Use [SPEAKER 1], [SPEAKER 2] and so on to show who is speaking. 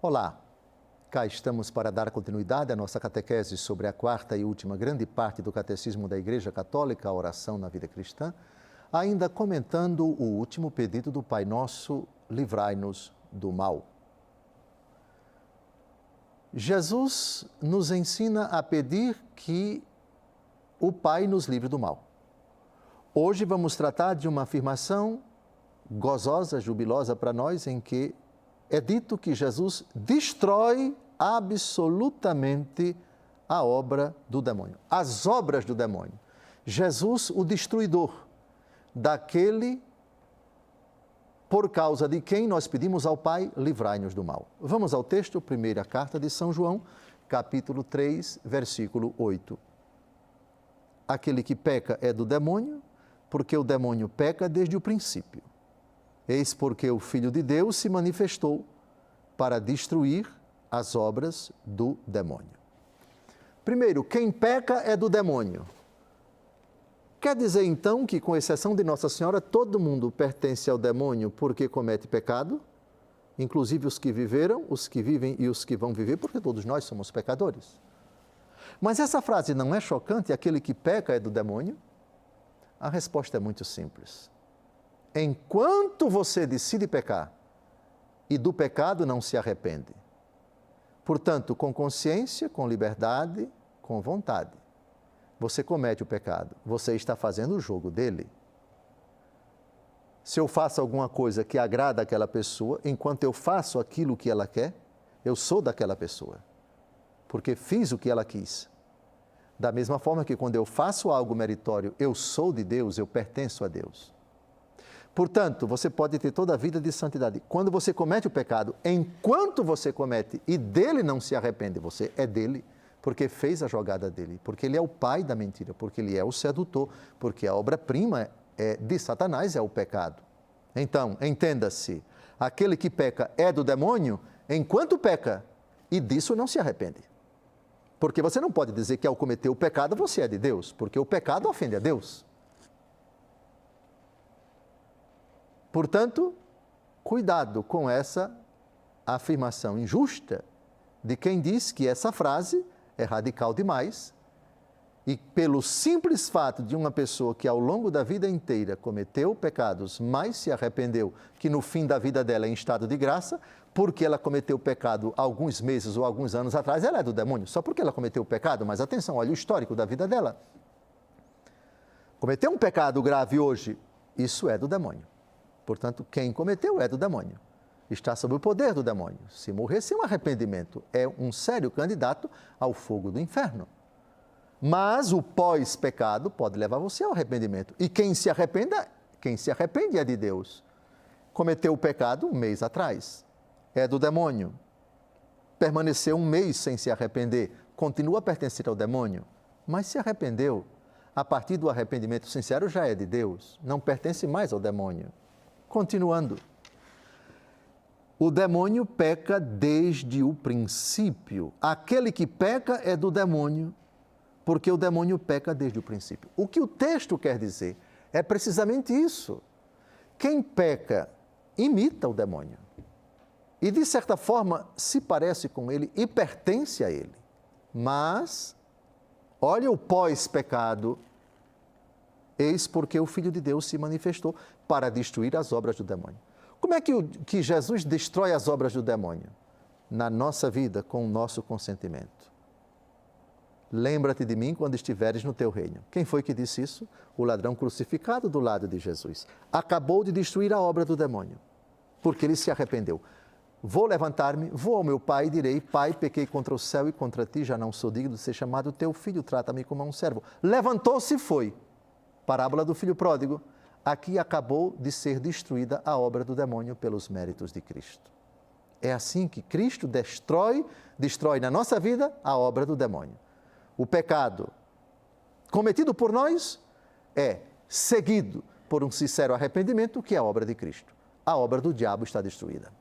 [SPEAKER 1] Olá, cá estamos para dar continuidade à nossa catequese sobre a quarta e última grande parte do Catecismo da Igreja Católica, a oração na vida cristã, ainda comentando o último pedido do Pai Nosso, livrai-nos do mal. Jesus nos ensina a pedir que o Pai nos livre do mal. Hoje vamos tratar de uma afirmação gozosa, jubilosa para nós, em que é dito que Jesus destrói absolutamente a obra do demônio, as obras do demônio. Jesus, o destruidor daquele por causa de quem nós pedimos ao Pai, livrai-nos do mal. Vamos ao texto, primeira carta de São João, capítulo 3, versículo 8. Aquele que peca é do demônio, porque o demônio peca desde o princípio. Eis porque o Filho de Deus se manifestou para destruir as obras do demônio. Primeiro, quem peca é do demônio. Quer dizer, então, que, com exceção de Nossa Senhora, todo mundo pertence ao demônio porque comete pecado, inclusive os que viveram, os que vivem e os que vão viver, porque todos nós somos pecadores. Mas essa frase não é chocante? Aquele que peca é do demônio? A resposta é muito simples. Enquanto você decide pecar e do pecado não se arrepende, portanto, com consciência, com liberdade, com vontade, você comete o pecado, você está fazendo o jogo dele. Se eu faço alguma coisa que agrada aquela pessoa, enquanto eu faço aquilo que ela quer, eu sou daquela pessoa, porque fiz o que ela quis. Da mesma forma que quando eu faço algo meritório, eu sou de Deus, eu pertenço a Deus. Portanto, você pode ter toda a vida de santidade. Quando você comete o pecado, enquanto você comete e dele não se arrepende, você é dele, porque fez a jogada dele, porque ele é o pai da mentira, porque ele é o sedutor, porque a obra-prima de Satanás é o pecado. Então, entenda-se, aquele que peca é do demônio enquanto peca e disso não se arrepende. Porque você não pode dizer que ao cometer o pecado você é de Deus, porque o pecado ofende a Deus. Portanto, cuidado com essa afirmação injusta de quem diz que essa frase é radical demais e pelo simples fato de uma pessoa que ao longo da vida inteira cometeu pecados, mas se arrependeu, que no fim da vida dela é em estado de graça, porque ela cometeu pecado alguns meses ou alguns anos atrás, ela é do demônio, só porque ela cometeu o pecado, mas atenção, olha o histórico da vida dela. Cometeu um pecado grave hoje, isso é do demônio. Portanto, quem cometeu é do demônio. Está sob o poder do demônio. Se morrer sem um arrependimento, é um sério candidato ao fogo do inferno. Mas o pós-pecado pode levar você ao arrependimento. E quem se arrepende é de Deus. Cometeu o pecado um mês atrás, é do demônio. Permaneceu um mês sem se arrepender, continua a pertencer ao demônio, mas se arrependeu. A partir do arrependimento sincero já é de Deus, não pertence mais ao demônio. Continuando, o demônio peca desde o princípio. Aquele que peca é do demônio, porque o demônio peca desde o princípio. O que o texto quer dizer é precisamente isso. Quem peca imita o demônio e, de certa forma, se parece com ele e pertence a ele. Mas, olha o pós-pecado, eis porque o Filho de Deus se manifestou para destruir as obras do demônio. Como é que Jesus destrói as obras do demônio? Na nossa vida, com o nosso consentimento. Lembra-te de mim quando estiveres no teu reino. Quem foi que disse isso? O ladrão crucificado do lado de Jesus. Acabou de destruir a obra do demônio, porque ele se arrependeu. Vou levantar-me, vou ao meu pai e direi, Pai, pequei contra o céu e contra ti, já não sou digno de ser chamado teu filho, trata-me como um servo. Levantou-se e foi. Parábola do filho pródigo. Aqui acabou de ser destruída a obra do demônio pelos méritos de Cristo. É assim que Cristo destrói na nossa vida a obra do demônio. O pecado cometido por nós é seguido por um sincero arrependimento, que é a obra de Cristo. A obra do diabo está destruída.